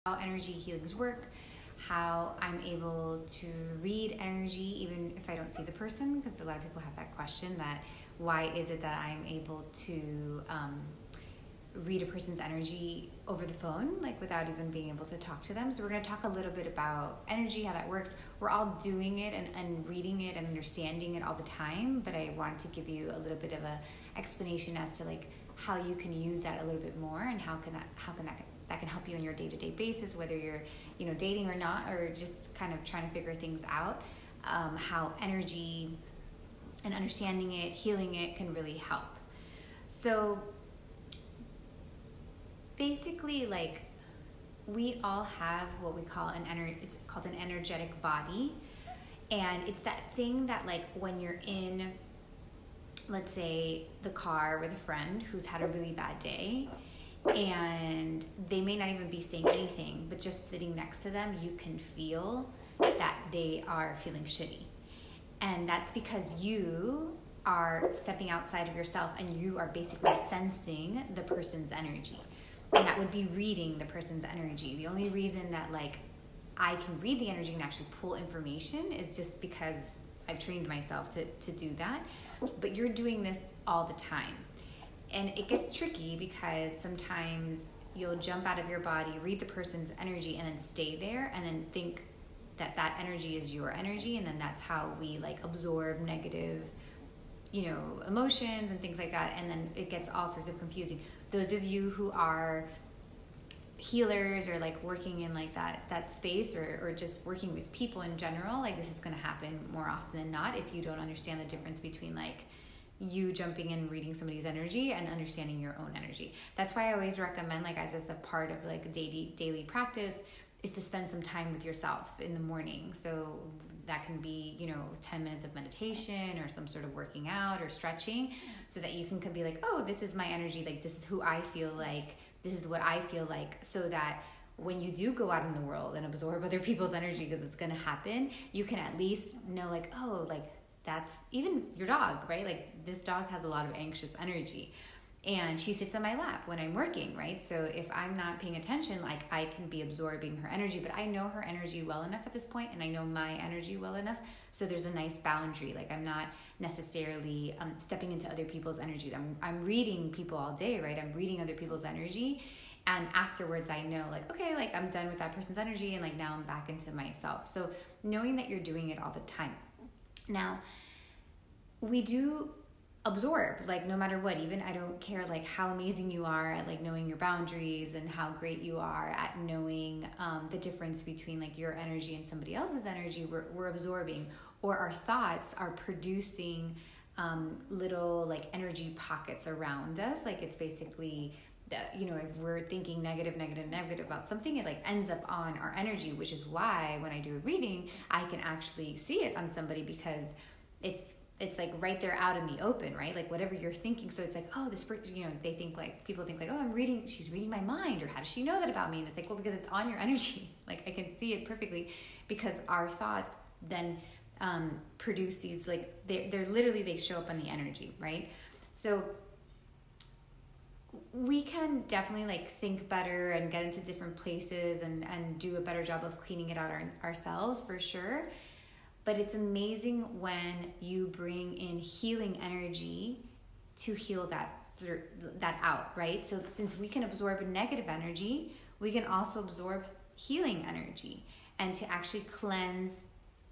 energy healings work, how I'm able to read energy even if I don't see the person, because a lot of people have that question, that why is it that I'm able to read a person's energy over the phone, like without even being able to talk to them. So we're going to talk a little bit about energy, how that works. We're all doing it and reading it and understanding it all the time, but I wanted to give you a little bit of a explanation as to like how you can use that a little bit more, and how can that can help you on your day-to-day basis, whether you're dating or not, or just kind of trying to figure things out. How energy and understanding it, healing it, can really help. So basically, like, we all have what we call it's called an energetic body, and it's that thing that, like, when you're in, let's say, the car with a friend who's had a really bad day, and they may not even be saying anything, but just sitting next to them, you can feel that they are feeling shitty. And that's because you are stepping outside of yourself, and you are basically sensing the person's energy. And that would be reading the person's energy. The only reason that, like, I can read the energy and actually pull information is just because I've trained myself to do that. But you're doing this all the time. And it gets tricky because sometimes you'll jump out of your body, read the person's energy, and then stay there, and then think that energy is your energy, and then that's how we, like, absorb negative, emotions and things like that, and then it gets all sorts of confusing. Those of you who are healers, or like working in like that space, or just working with people in general, like, this is going to happen more often than not if you don't understand the difference between, like, you jumping in, reading somebody's energy, and understanding your own energy. That's why I always recommend, like, as just a part of like a daily practice, is to spend some time with yourself in the morning. So that can be 10 minutes of meditation, or some sort of working out or stretching, so that you can be like, oh, this is my energy, like, this is who I feel like, this is what I feel like, so that when you do go out in the world and absorb other people's energy, because it's going to happen, you can at least know, like, oh, like, that's even your dog, right? Like, this dog has a lot of anxious energy, and she sits on my lap when I'm working, right? So if I'm not paying attention, like, I can be absorbing her energy, but I know her energy well enough at this point, and I know my energy well enough, so there's a nice boundary. Like, I'm not necessarily stepping into other people's energy. I'm reading people all day, right? I'm reading other people's energy, and afterwards I know, like, okay, like, I'm done with that person's energy, and like, now I'm back into myself. So knowing that you're doing it all the time. Now, we do absorb, like, no matter what. Even I don't care, like, how amazing you are at, like, knowing your boundaries, and how great you are at knowing the difference between, like, your energy and somebody else's energy. We're absorbing, or our thoughts are producing little, like, energy pockets around us. Like, it's basically, if we're thinking negative about something, it, like, ends up on our energy, which is why when I do a reading, I can actually see it on somebody, because it's like right there out in the open, right? Like, whatever you're thinking. So it's like, oh, this person, people think like, oh, she's reading my mind, or how does she know that about me? And it's like, well, because it's on your energy. Like, I can see it perfectly, because our thoughts then produce these, like, they're literally, they show up on the energy, right? So we can definitely, like, think better and get into different places and do a better job of cleaning it out ourselves, for sure. But it's amazing when you bring in healing energy to heal that out, right? So since we can absorb negative energy, we can also absorb healing energy, and to actually cleanse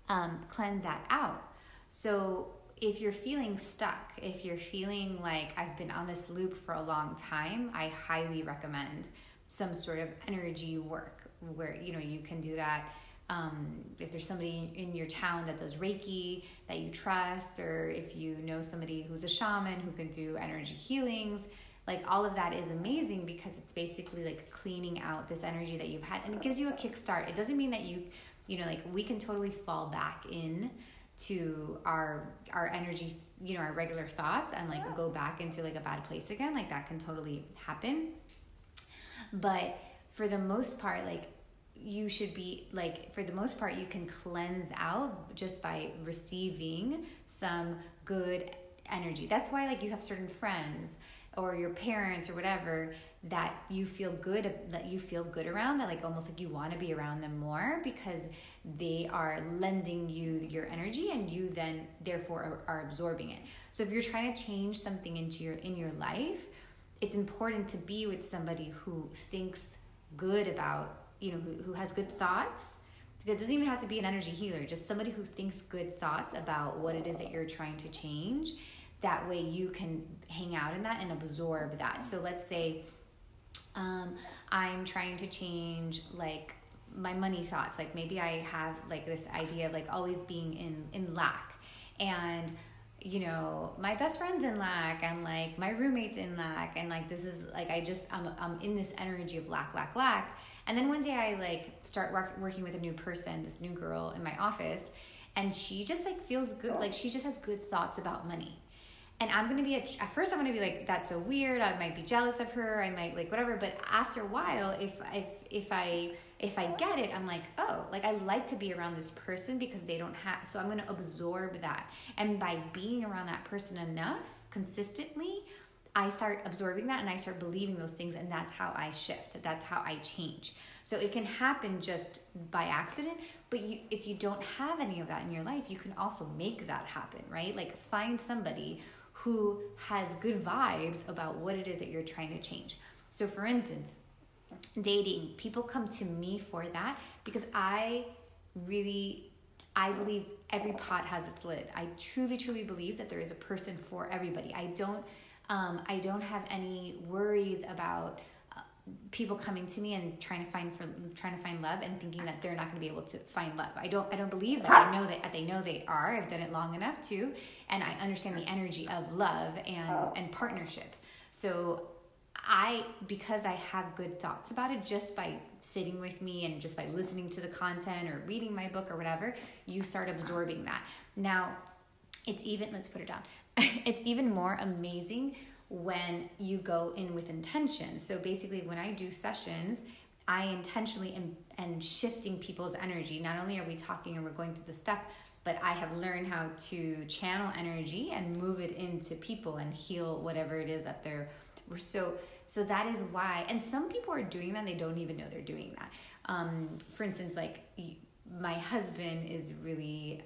that out. So if you're feeling stuck, if you're feeling like, I've been on this loop for a long time, I highly recommend some sort of energy work, where you can do that. If there's somebody in your town that does Reiki that you trust, or if you know somebody who's a shaman who can do energy healings, like, all of that is amazing, because it's basically, like, cleaning out this energy that you've had, and it gives you a kickstart. It doesn't mean that like, we can totally fall back in to our energy, our regular thoughts, and, like, go back into, like, a bad place again. Like, that can totally happen. But for the most part, like, you should be, like, for the most part, you can cleanse out just by receiving some good energy. That's why, like, you have certain friends or your parents or whatever, that you feel good around, that like almost like you want to be around them more because they are lending you your energy and you then therefore are absorbing it. So if you're trying to change something in your life, it's important to be with somebody who thinks good about, who has good thoughts. It doesn't even have to be an energy healer, just somebody who thinks good thoughts about what it is that you're trying to change. That way you can hang out in that and absorb that. So let's say I'm trying to change like my money thoughts. Like maybe I have like this idea of like always being in lack, and my best friend's in lack, and like my roommate's in lack, and like this is like I'm in this energy of lack. And then one day I like start working with a new person, this new girl in my office, and she just like feels good, like she just has good thoughts about money. And I'm going to be, at first I'm going to be like, that's so weird. I might be jealous of her. I might like whatever. But after a while, if I get it, I'm like, oh, like I like to be around this person because they don't have, so I'm going to absorb that. And by being around that person enough, consistently, I start absorbing that and I start believing those things, and that's how I shift. That's how I change. So it can happen just by accident, but if you don't have any of that in your life, you can also make that happen, right? Like find somebody who has good vibes about what it is that you're trying to change. So for instance, dating, people come to me for that because I believe every pot has its lid. I truly believe that there is a person for everybody. I don't have any worries about people coming to me and trying to find love and thinking that they're not going to be able to find love. I don't believe that. I know that they know they are. I've done it long enough too, and I understand the energy of love and partnership. So because I have good thoughts about it, just by sitting with me and just by listening to the content or reading my book or whatever, you start absorbing that. Now, let's put it down. It's even more amazing when you go in with intention. So basically when I do sessions, I intentionally am shifting people's energy. Not only are we talking and we're going through the stuff, but I have learned how to channel energy and move it into people and heal whatever it is that so that is why. And some people are doing that, they don't even know they're doing that. For instance, like my husband is really,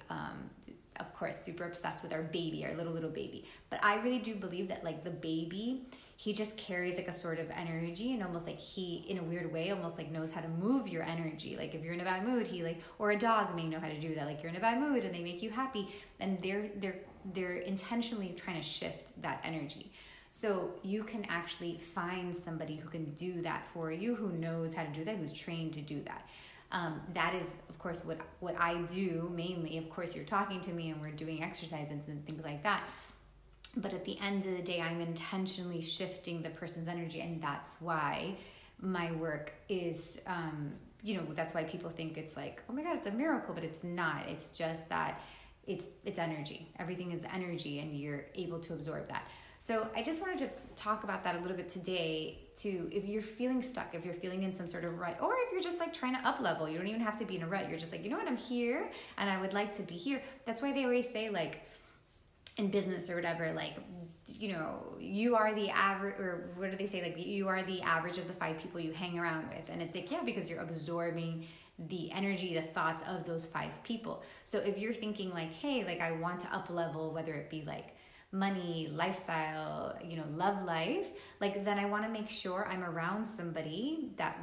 of course, super obsessed with our baby, our little baby. But I really do believe that like the baby, he just carries like a sort of energy, and almost like he, in a weird way, almost like knows how to move your energy. Like if you're in a bad mood, or a dog may know how to do that. Like you're in a bad mood and they make you happy, and they're intentionally trying to shift that energy. So you can actually find somebody who can do that for you, who knows how to do that, who's trained to do that. That is, of course, what I do mainly. Of course, you're talking to me and we're doing exercises and things like that. But at the end of the day, I'm intentionally shifting the person's energy. And that's why my work is, that's why people think it's like, oh my God, it's a miracle, but it's not. It's just that it's energy. Everything is energy, and you're able to absorb that. So I just wanted to talk about that a little bit today too. If you're feeling stuck, if you're feeling in some sort of rut, or if you're just like trying to up level, you don't even have to be in a rut. You're just like, you know what, I'm here and I would like to be here. That's why they always say, like in business or whatever, like, you are the average, or what do they say? Like you are the average of the 5 people you hang around with. And it's like, yeah, because you're absorbing the energy, the thoughts of those 5 people. So if you're thinking like, hey, like I want to up level, whether it be like money, lifestyle, love life, like then I want to make sure I'm around somebody that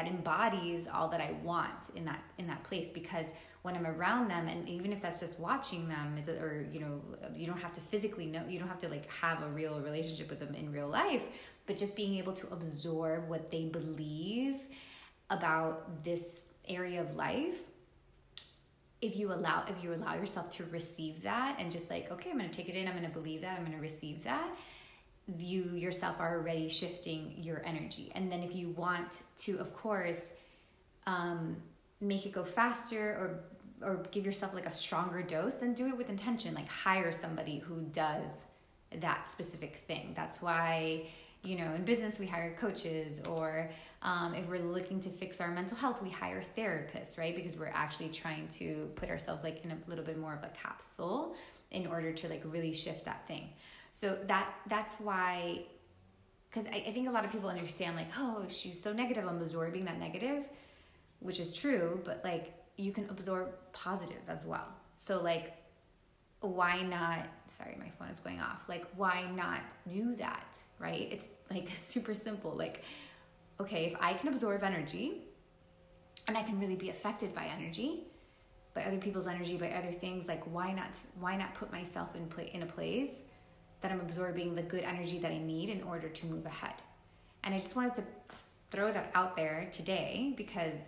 embodies all that I want in that place. Because when I'm around them, and even if that's just watching them, or you don't have to physically know, you don't have to like have a real relationship with them in real life, but just being able to absorb what they believe about this area of life. If you allow yourself to receive that and just like, okay, I'm going to take it in, I'm going to believe that, I'm going to receive that, you yourself are already shifting your energy. And then if you want to, of course, make it go faster or give yourself like a stronger dose, then do it with intention. Like hire somebody who does that specific thing. That's why, in business we hire coaches, or if we're looking to fix our mental health, we hire therapists, right? Because we're actually trying to put ourselves like in a little bit more of a capsule in order to like really shift that thing. So that's why, because I think a lot of people understand like, oh, she's so negative, I'm absorbing that negative, which is true, but like you can absorb positive as well. So like, why not, sorry, my phone is going off. Like, why not do that, right? It's like super simple. Like, okay, if I can absorb energy and I can really be affected by energy, by other people's energy, by other things, like why not put myself in a place that I'm absorbing the good energy that I need in order to move ahead? And I just wanted to throw that out there today because,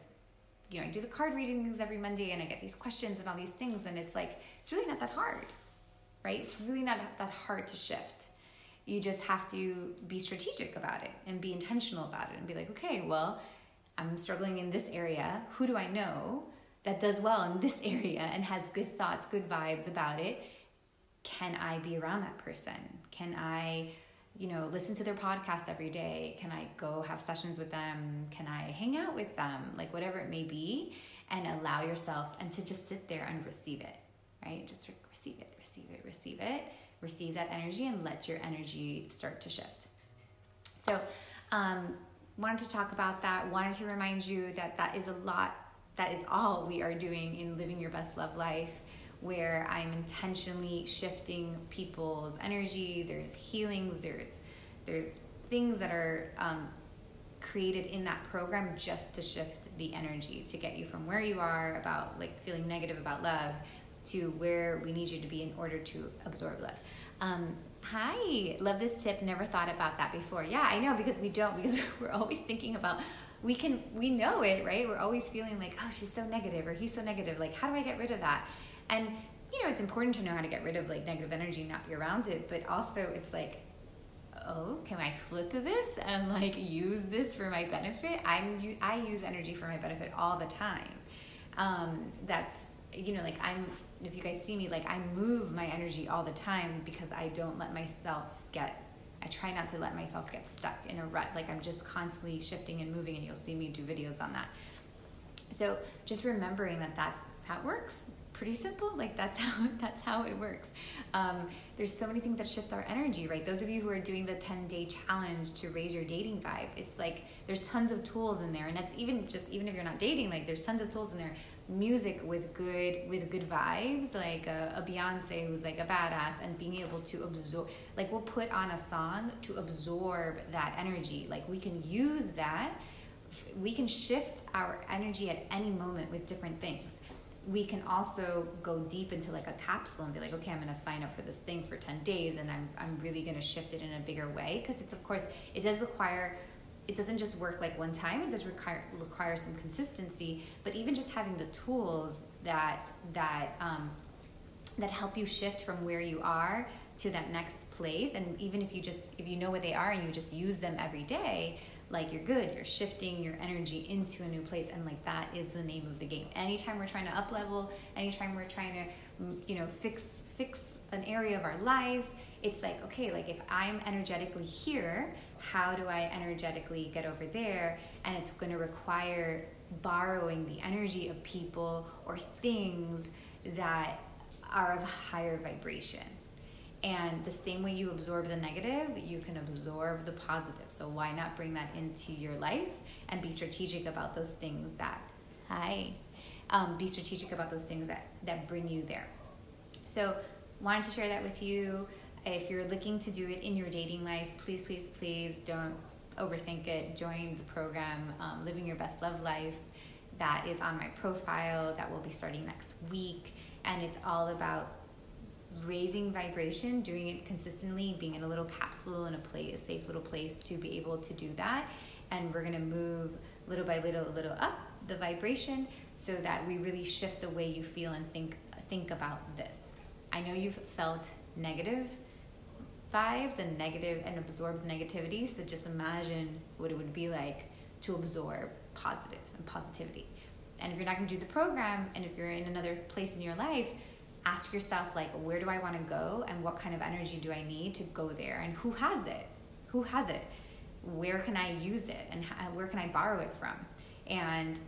you know, I do the card readings every Monday and I get these questions and all these things, and it's like, it's really not that hard, right? It's really not that hard to shift. You just have to be strategic about it and be intentional about it and be like, okay, well, I'm struggling in this area. Who do I know that does well in this area and has good thoughts, good vibes about it? Can I be around that person? Can I, you know, listen to their podcast every day? Can I go have sessions with them? Can I hang out with them? Like whatever it may be, and allow yourself and to just sit there and receive it, right? Just receive it. Receive that energy and let your energy start to shift. So, wanted to talk about that. Wanted to remind you that is all we are doing in Living Your Best Love Life, where I'm intentionally shifting people's energy. There's healings, there's things that are created in that program just to shift the energy, to get you from where you are about like feeling negative about love to where we need you to be in order to absorb love. Hi, love this tip. Never thought about that before. Yeah, I know, because we're always thinking about, we know it, right? We're always feeling like, oh, she's so negative or he's so negative. Like, how do I get rid of that? And, you know, it's important to know how to get rid of like negative energy, not be around it. But also it's like, oh, can I flip this and like use this for my benefit? I use energy for my benefit all the time. That's, you know, like if you guys see me, like I move my energy all the time because I try not to let myself get stuck in a rut. Like I'm just constantly shifting and moving, and you'll see me do videos on that. So just remembering that that's how it works. Pretty simple. Like that's how it works. There's so many things that shift our energy, right? Those of you who are doing the 10-day challenge to raise your dating vibe, it's like there's tons of tools in there, and that's even if you're not dating, like there's tons of tools in there. Music with good vibes, like a Beyonce who's like a badass, and being able to absorb, like we'll put on a song to absorb that energy. Like we can use that. We can shift our energy at any moment with different things. We can also go deep into like a capsule and be like, okay, I'm going to sign up for this thing for 10 days and I'm really going to shift it in a bigger way. Because it's, of course, it doesn't just work like one time. It does require some consistency, but even just having the tools that help you shift from where you are to that next place. And even if you know what they are and you just use them every day, like you're good, you're shifting your energy into a new place. And like that is the name of the game. Anytime we're trying to up level, anytime we're trying to, you know, fix an area of our lives, it's like, okay, like if I'm energetically here, how do I energetically get over there? And it's going to require borrowing the energy of people or things that are of higher vibration. And the same way you absorb the negative, you can absorb the positive. So why not bring that into your life and be strategic about those things be strategic about those things that bring you there. So wanted to share that with you. If you're looking to do it in your dating life, please don't overthink it. Join the program, Living Your Best Love Life. That is on my profile. That will be starting next week. And it's all about raising vibration, doing it consistently, being in a little capsule in a safe little place to be able to do that. And we're going to move little by little up the vibration so that we really shift the way you feel and think about this. I know you've felt negative vibes and absorbed negativity, so just imagine what it would be like to absorb positive and positivity. And if you're not going to do the program, and if you're in another place in your life, ask yourself, like, where do I want to go, and what kind of energy do I need to go there, and who has it? Where can I use it, and where can I borrow it from? And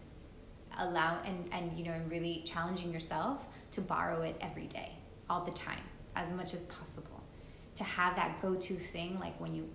allow and really challenging yourself to borrow it every day, all the time, as much as possible. to have that go-to thing, like when you